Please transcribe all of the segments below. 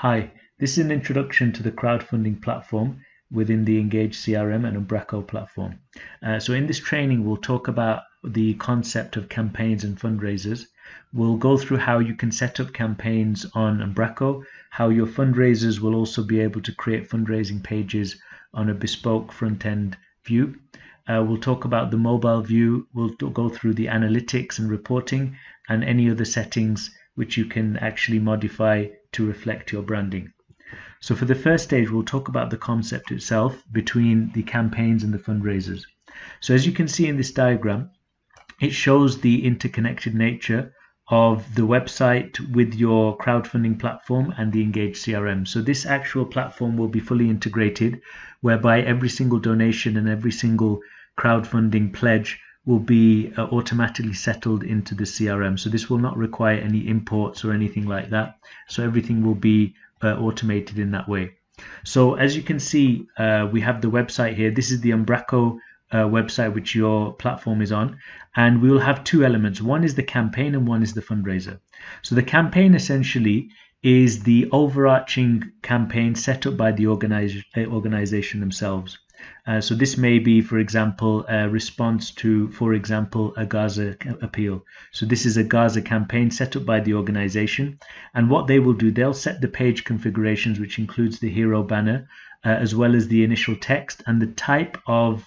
Hi, this is an introduction to the crowdfunding platform within the Engage CRM and Umbraco platform. So in this training, we'll talk about the concept of campaigns and fundraisers. We'll go through how you can set up campaigns on Umbraco, how your fundraisers will also be able to create fundraising pages on a bespoke front-end view. We'll talk about the mobile view. We'll go through the analytics and reporting and any other settings which you can actually modify to reflect your branding. So for the first stage, we'll talk about the concept itself between the campaigns and the fundraisers. So as you can see in this diagram, it shows the interconnected nature of the website with your crowdfunding platform and the Engage CRM. So this actual platform will be fully integrated, whereby every single donation and every single crowdfunding pledge will be automatically settled into the CRM. So this will not require any imports or anything like that. So everything will be automated in that way. So as you can see, we have the website here. This is the Umbraco website which your platform is on, and we will have two elements. One is the campaign and one is the fundraiser. So the campaign essentially is the overarching campaign set up by the organization themselves. So this may be, for example, a response to, for example, a Gaza appeal. So this is a Gaza campaign set up by the organization, and what they will do, they'll set the page configurations, which includes the hero banner, as well as the initial text and the type of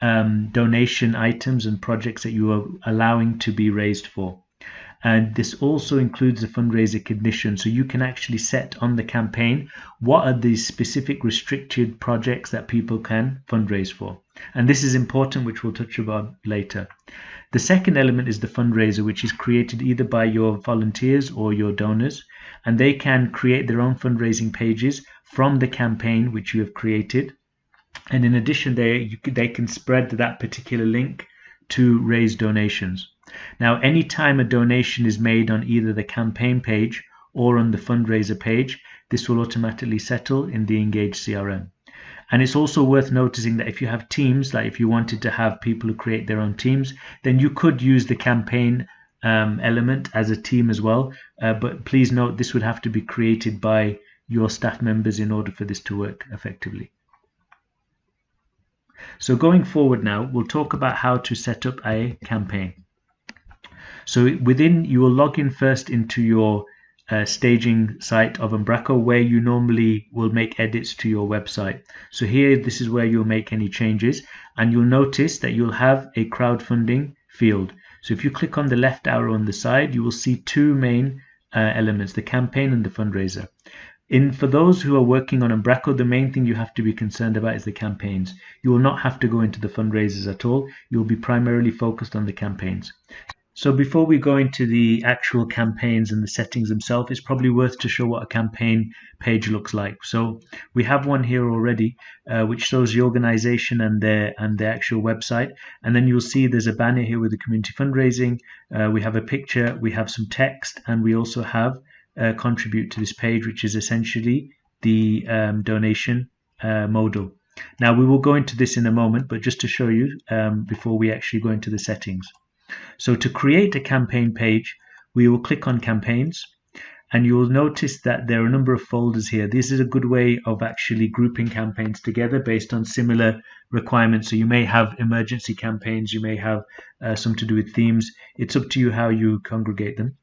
donation items and projects that you are allowing to be raised for. And this also includes the fundraiser condition, so you can actually set on the campaign what are the specific restricted projects that people can fundraise for. And this is important, which we'll touch about later. The second element is the fundraiser, which is created either by your volunteers or your donors, and they can create their own fundraising pages from the campaign which you have created. And in addition, they can spread that particular link to raise donations. Now, anytime a donation is made on either the campaign page or on the fundraiser page, this will automatically settle in the Engage CRM. And it's also worth noticing that if you have teams, like if you wanted to have people who create their own teams, then you could use the campaign element as a team as well. But please note, this would have to be created by your staff members in order for this to work effectively. So going forward now, we'll talk about how to set up a campaign. So you will log in first into your staging site of Umbraco, where you normally will make edits to your website. So here, this is where you'll make any changes, and you'll notice that you'll have a crowdfunding field. So if you click on the left arrow on the side, you will see two main elements, the campaign and the fundraiser. For those who are working on Umbraco, the main thing you have to be concerned about is the campaigns. You will not have to go into the fundraisers at all. You'll be primarily focused on the campaigns. So before we go into the actual campaigns and the settings themselves, it's probably worth to show what a campaign page looks like. So we have one here already, which shows the organization and the actual website. And then you'll see there's a banner here with the community fundraising. We have a picture, we have some text, and we also have contribute to this page, which is essentially the donation modal. Now we will go into this in a moment, but just to show you before we actually go into the settings. So to create a campaign page, we will click on campaigns, and you will notice that there are a number of folders here. This is a good way of actually grouping campaigns together based on similar requirements. So you may have emergency campaigns, you may have some to do with themes. It's up to you how you congregate them.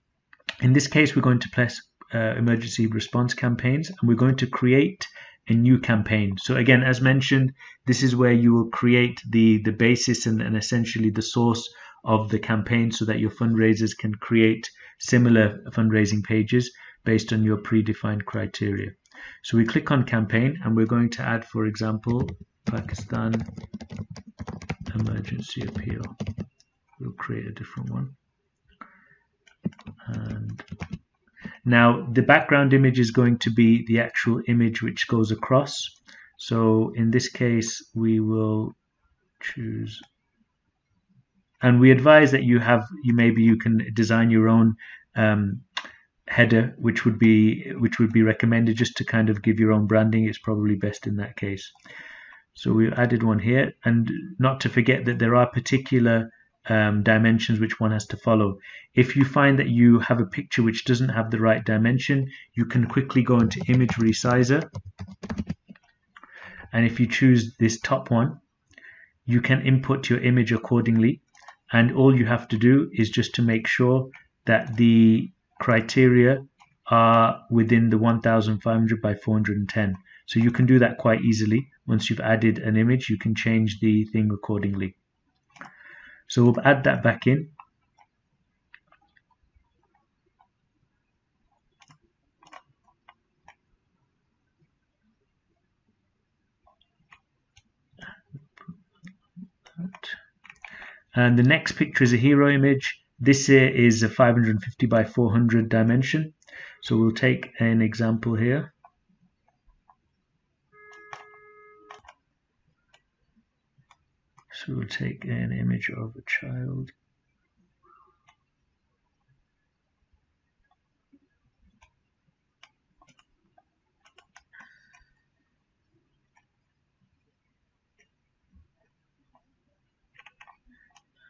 In this case, we're going to press emergency response campaigns, and we're going to create a new campaign. So again, as mentioned, this is where you will create the basis and essentially the source of the campaign, so that your fundraisers can create similar fundraising pages based on your predefined criteria. So we click on campaign, and we're going to add, for example, Pakistan emergency appeal. We'll create a different one. And now the background image is going to be the actual image which goes across. So in this case, we will choose, and we advise that you can design your own header, which would be recommended, just to kind of give your own branding. It's probably best in that case. So we added one here, and not to forget that there are particular dimensions which one has to follow. If you find that you have a picture which doesn't have the right dimension, you can quickly go into image resizer, and if you choose this top one, you can input your image accordingly, and all you have to do is just to make sure that the criteria are within the 1500 by 410. So you can do that quite easily. Once you've added an image, you can change the thing accordingly. So we'll add that back in. And the next picture is a hero image. This here is a 550 by 400 dimension. So we'll take an example here. So we'll take an image of a child.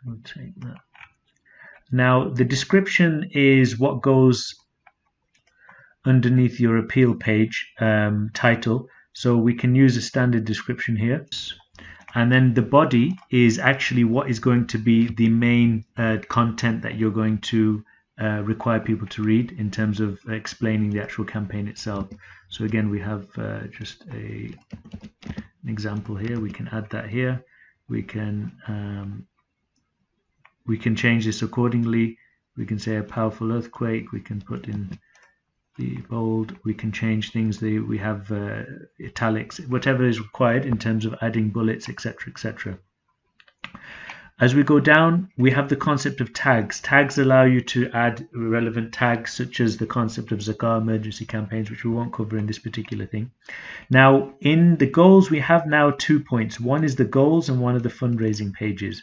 We'll take that. Now the description is what goes underneath your appeal page title. So we can use a standard description here. And then the body is actually what is going to be the main content that you're going to require people to read in terms of explaining the actual campaign itself. So again, we have just an example here. We can add that here. We can change this accordingly. We can say a powerful earthquake. We can put in the bold. We can change things. We have italics, whatever is required in terms of adding bullets, etc., etc. As we go down, we have the concept of tags. Tags allow you to add relevant tags, such as the concept of zakah, emergency campaigns, which we won't cover in this particular thing. Now, in the goals, we have now 2 points. One is the goals and one of the fundraising pages.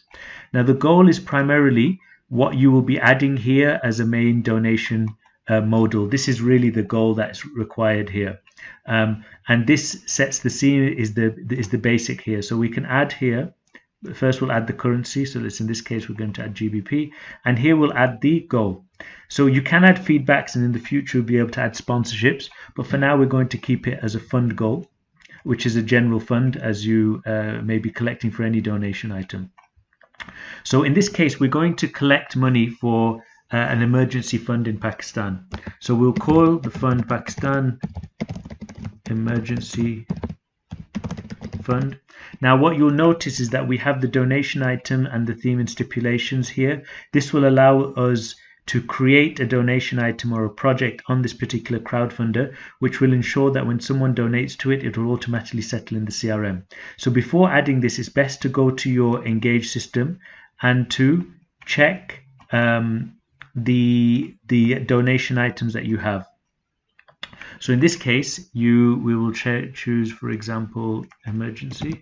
Now, the goal is primarily what you will be adding here as a main donation modal. This is really the goal that's required here. And this sets the scene, is the basic here. So we can add here. First we'll add the currency, so in this case we're going to add GBP, and here we'll add the goal. So you can add feedbacks, and in the future you'll be able to add sponsorships, but for now we're going to keep it as a fund goal, which is a general fund, as you may be collecting for any donation item. So in this case we're going to collect money for an emergency fund in Pakistan. So we'll call the fund Pakistan Emergency Fund. Now what you'll notice is that we have the donation item and the theme and stipulations here. This will allow us to create a donation item or a project on this particular crowdfunder, which will ensure that when someone donates to it, it will automatically settle in the CRM. So before adding this, it's best to go to your Engage system and to check the donation items that you have. So in this case, we will choose, for example, emergency.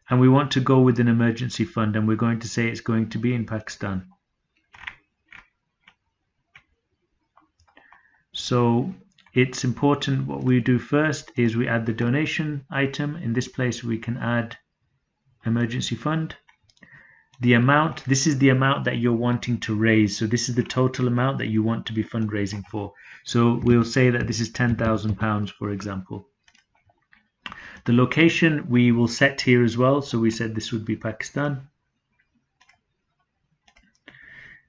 And we want to go with an emergency fund, and we're going to say it's going to be in Pakistan. So it's important, what we do first is we add the donation item. In this place, we can add emergency fund. The amount, this is the amount that you're wanting to raise. So this is the total amount that you want to be fundraising for. So we'll say that this is £10,000, for example. The location we will set here as well. So we said this would be Pakistan.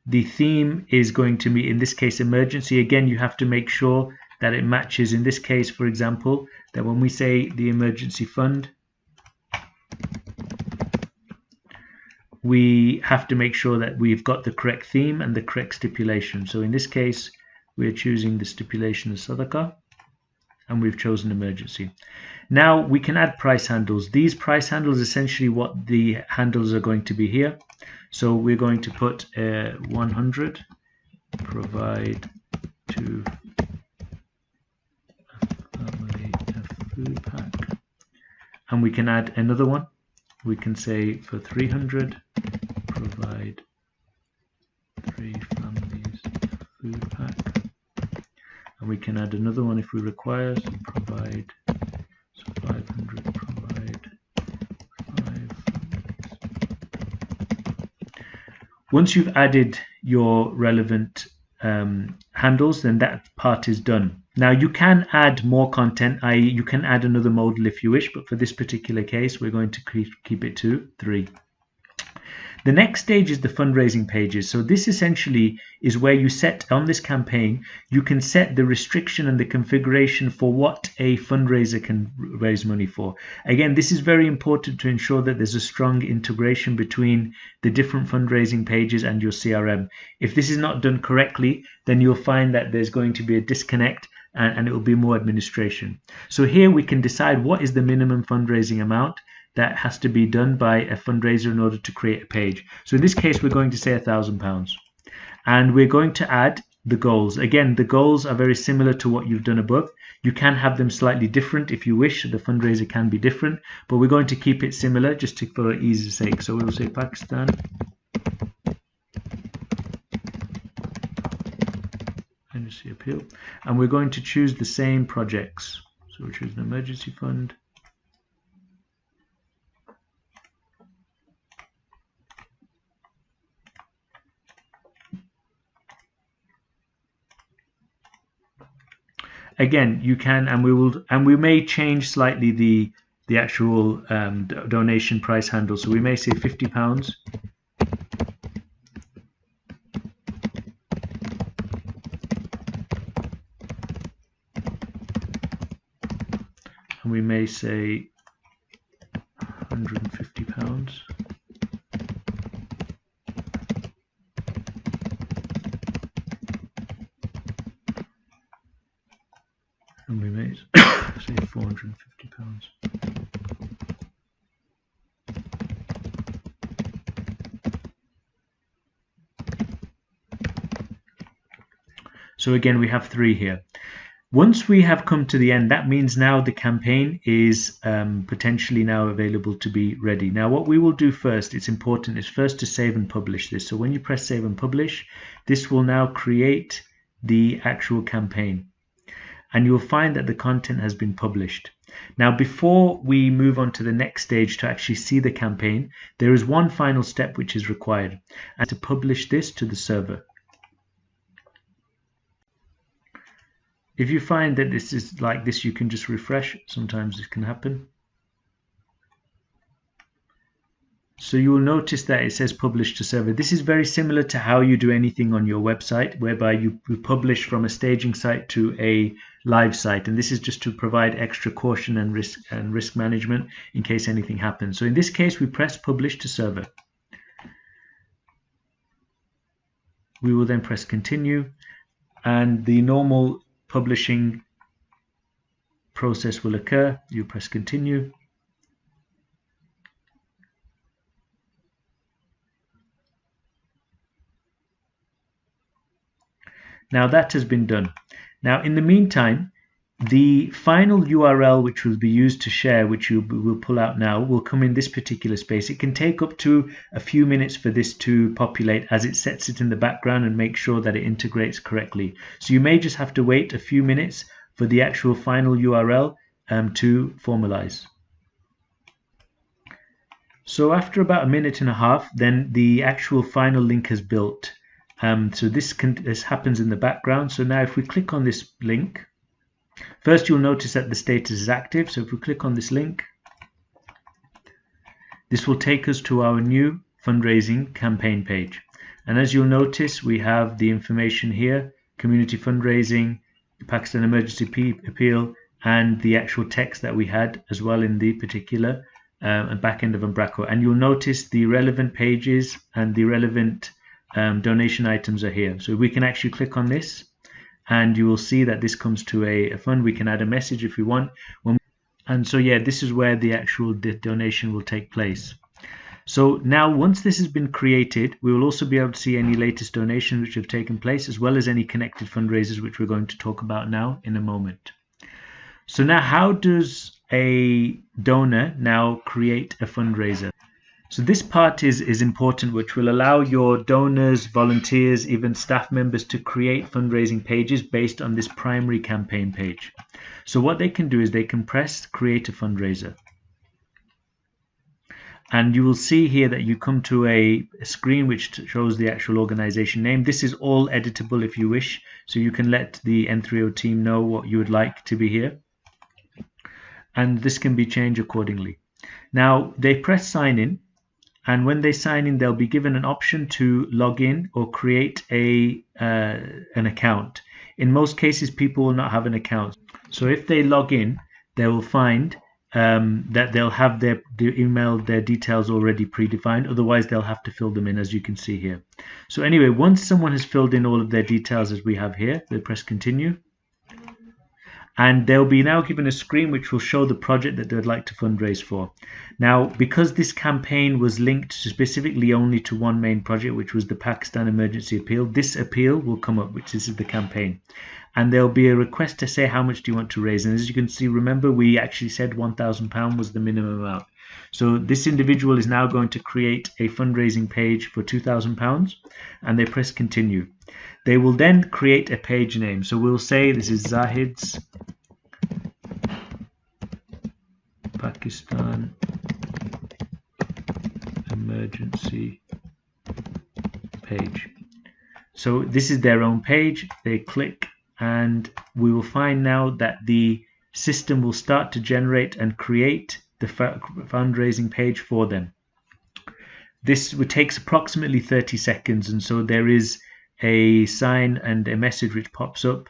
The theme is going to be, in this case, emergency. Again, you have to make sure that it matches. In this case, for example, that when we say the emergency fund, we have to make sure that we've got the correct theme and the correct stipulation. So in this case, we're choosing the stipulation as Sadaqah, and we've chosen emergency. Now we can add price handles. These price handles essentially what the handles are going to be here. So we're going to put 100, provide to family a food pack, and we can add another one. We can say for 300, provide 3 families a food pack, and we can add another one if we require. So provide, so 500, provide 5 families Once you've added your relevant handles, then that part is done. Now you can add more content, i.e. you can add another modal if you wish, but for this particular case we're going to keep it to 3. The next stage is the fundraising pages. So this essentially is where you set on this campaign, you can set the restriction and the configuration for what a fundraiser can raise money for. Again, this is very important to ensure that there's a strong integration between the different fundraising pages and your CRM. If this is not done correctly, then you'll find that there's going to be a disconnect and it will be more administration. So here we can decide what is the minimum fundraising amount that has to be done by a fundraiser in order to create a page. So in this case, we're going to say £1,000. And we're going to add the goals. Again, the goals are very similar to what you've done above. You can have them slightly different if you wish. The fundraiser can be different, but we're going to keep it similar just for ease's sake. So we'll say Pakistan. Emergency appeal. And we're going to choose the same projects. So we'll choose an emergency fund. Again, you can, and we may change slightly the actual donation price handle. So we may say £50. And we may say £150. And we may say £450. So again, we have 3 here. Once we have come to the end, that means now the campaign is potentially now available to be ready. Now what we will do first, it's important, is first to save and publish this. So when you press save and publish, this will now create the actual campaign. And you'll find that the content has been published. Now, before we move on to the next stage to actually see the campaign, there is one final step which is required, and to publish this to the server. If you find that this is like this, you can just refresh. Sometimes this can happen. So you will notice that it says publish to server. This is very similar to how you do anything on your website, whereby you publish from a staging site to a live site. And this is just to provide extra caution and risk management in case anything happens. So in this case, we press publish to server. We will then press continue, and the normal publishing process will occur. You press continue. Now that has been done. Now in the meantime, the final URL which will be used to share, which you will pull out now, will come in this particular space. It can take up to a few minutes for this to populate as it sets it in the background and makes sure that it integrates correctly. So you may just have to wait a few minutes for the actual final URL to formalize. So after about a minute and a half, then the actual final link has built. So this happens in the background. So now if we click on this link, first you'll notice that the status is active. So if we click on this link, this will take us to our new fundraising campaign page. And as you'll notice, we have the information here, community fundraising, the Pakistan emergency appeal, and the actual text that we had as well in the particular back end of Umbraco. And you'll notice the relevant pages and the relevant donation items are here. So we can actually click on this and you will see that this comes to a fund. We can add a message if we want. And so yeah, this is where the actual donation will take place. So now once this has been created, we will also be able to see any latest donations which have taken place, as well as any connected fundraisers, which we're going to talk about now in a moment. So now how does a donor now create a fundraiser? So this part is important, which will allow your donors, volunteers, even staff members to create fundraising pages based on this primary campaign page. So what they can do is they can press create a fundraiser. And you will see here that you come to a screen which shows the actual organization name. This is all editable if you wish, so you can let the N3O team know what you would like to be here, and this can be changed accordingly. Now they press sign in, and when they sign in, they'll be given an option to log in or create an account. In most cases, people will not have an account, so if they log in, they will find that they'll have their email, their details already predefined. Otherwise, they'll have to fill them in, as you can see here. So anyway, once someone has filled in all of their details, as we have here, they press continue, and they'll be now given a screen which will show the project that they'd like to fundraise for. Now, because this campaign was linked specifically only to one main project, which was the Pakistan emergency appeal, this appeal will come up, which is the campaign. And there'll be a request to say how much do you want to raise. And as you can see, remember, we actually said £1,000 was the minimum amount. So this individual is now going to create a fundraising page for £2,000, and they press continue. They will then create a page name. So we'll say this is Zahid's Pakistan emergency page. So this is their own page. They click, and we will find now that the system will start to generate and create the fundraising page for them. This takes approximately 30 seconds, and so there is a sign and a message which pops up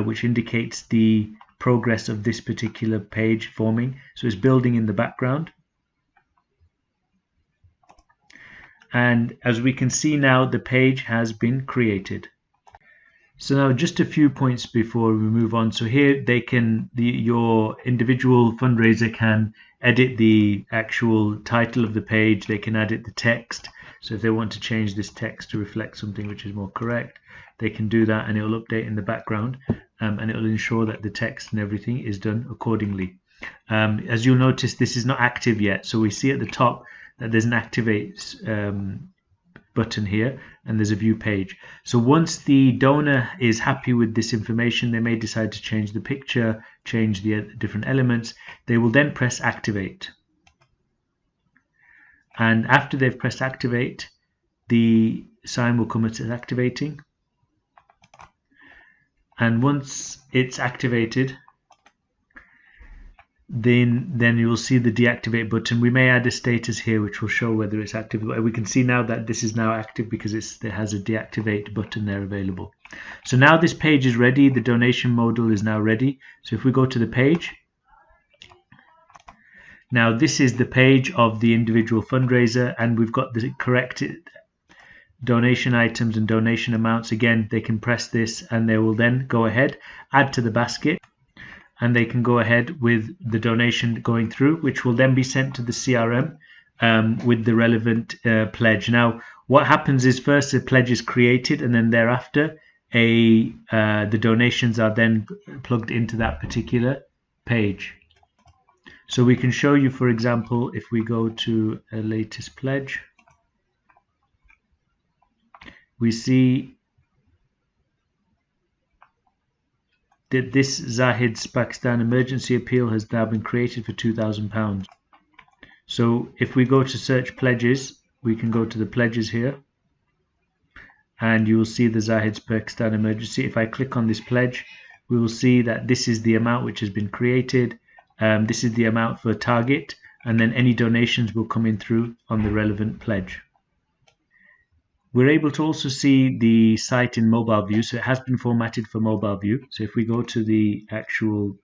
which indicates the progress of this particular page forming. So it's building in the background. And as we can see now, the page has been created. So now just a few points before we move on. So here they can, your individual fundraiser can edit the actual title of the page. They can edit the text. So if they want to change this text to reflect something which is more correct, they can do that, and it will update in the background, and it will ensure that the text and everything is done accordingly. As you'll notice, this is not active yet. So we see at the top that there's an activate button here, and there's a view page. So once the donor is happy with this information, they may decide to change the picture, change the different elements. They will then press activate. And after they've pressed activate, the sign will come as activating. And once it's activated, then you will see the deactivate button. We may add a status here which will show whether it's active. We can see now that this is now active because it has a deactivate button there available. So now this page is ready. The donation module is now ready. So if we go to the page, now this is the page of the individual fundraiser, and we've got the correct donation items and donation amounts. Again, they can press this and they will then go ahead, add to the basket, and they can go ahead with the donation going through, which will then be sent to the CRM with the relevant pledge. Now, what happens is first the pledge is created, and then thereafter the donations are then plugged into that particular page. So we can show you, for example, if we go to a latest pledge, we see that this Zahid's Pakistan emergency appeal has now been created for £2,000. So if we go to search pledges, we can go to the pledges here, and you will see the Zahid's Pakistan emergency. If I click on this pledge, we will see that this is the amount which has been created. This is the amount for target, and then any donations will come in through on the relevant pledge. We're able to also see the site in mobile view, so it has been formatted for mobile view. So if we go to the actual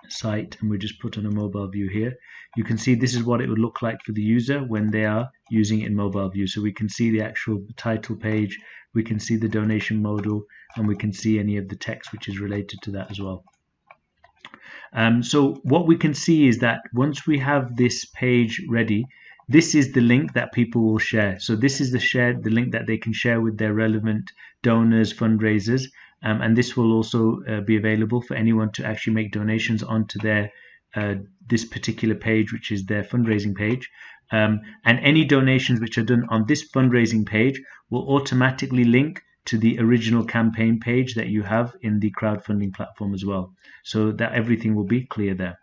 site and we just put on a mobile view here, you can see this is what it would look like for the user when they are using it in mobile view. So we can see the actual title page, we can see the donation module, and we can see any of the text which is related to that as well. So what we can see is that once we have this page ready, this is the link that people will share. So this is the link that they can share with their relevant donors, fundraisers, and this will also be available for anyone to actually make donations onto their this particular page, which is their fundraising page. And any donations which are done on this fundraising page will automatically link to the original campaign page that you have in the crowdfunding platform as well, so that everything will be clear there.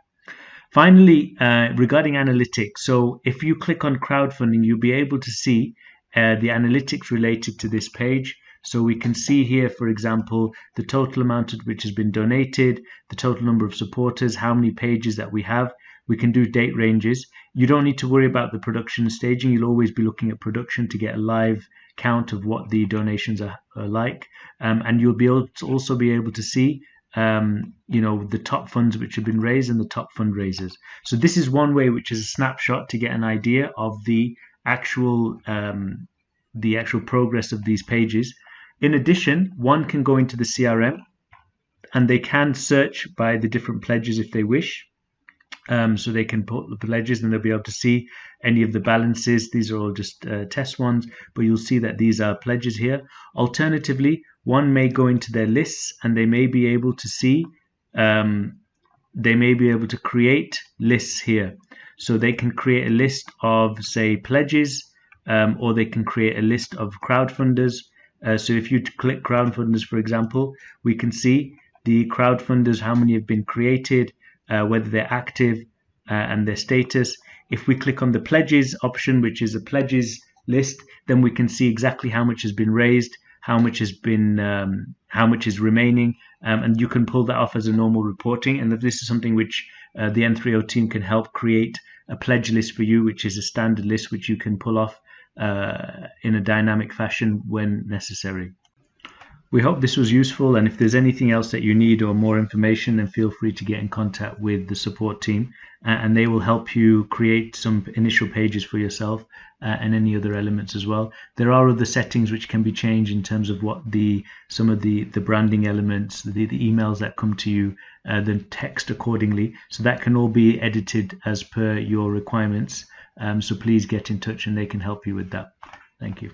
Finally, regarding analytics, so if you click on crowdfunding, you'll be able to see the analytics related to this page. So we can see here, for example, the total amount which has been donated, the total number of supporters, how many pages that we have. We can do date ranges. You don't need to worry about the production staging. You'll always be looking at production to get a live count of what the donations are like. And you'll be able to also be able to see the top funds which have been raised and the top fundraisers. So this is one way, which is a snapshot to get an idea of the actual progress of these pages. In addition, one can go into the CRM and they can search by the different pledges if they wish. So they can put the pledges and they'll be able to see any of the balances. These are all just test ones, but you'll see that these are pledges here. Alternatively, one may go into their lists and they may be able to see, they may be able to create lists here. So they can create a list of, say, pledges, or they can create a list of crowdfunders. So if you click crowdfunders, for example, we can see the crowdfunders, how many have been created, whether they're active, and their status. If we click on the pledges option, which is a pledges list, then we can see exactly how much has been raised, how much has been, how much is remaining, and you can pull that off as a normal reporting. And if this is something which the N30 team can help create a pledge list for you, which is a standard list which you can pull off in a dynamic fashion when necessary. We hope this was useful, and if there's anything else that you need or more information, then feel free to get in contact with the support team, and they will help you create some initial pages for yourself and any other elements as well. There are other settings which can be changed in terms of what some of the branding elements, the emails that come to you, the text accordingly. So that can all be edited as per your requirements. So please get in touch and they can help you with that. Thank you.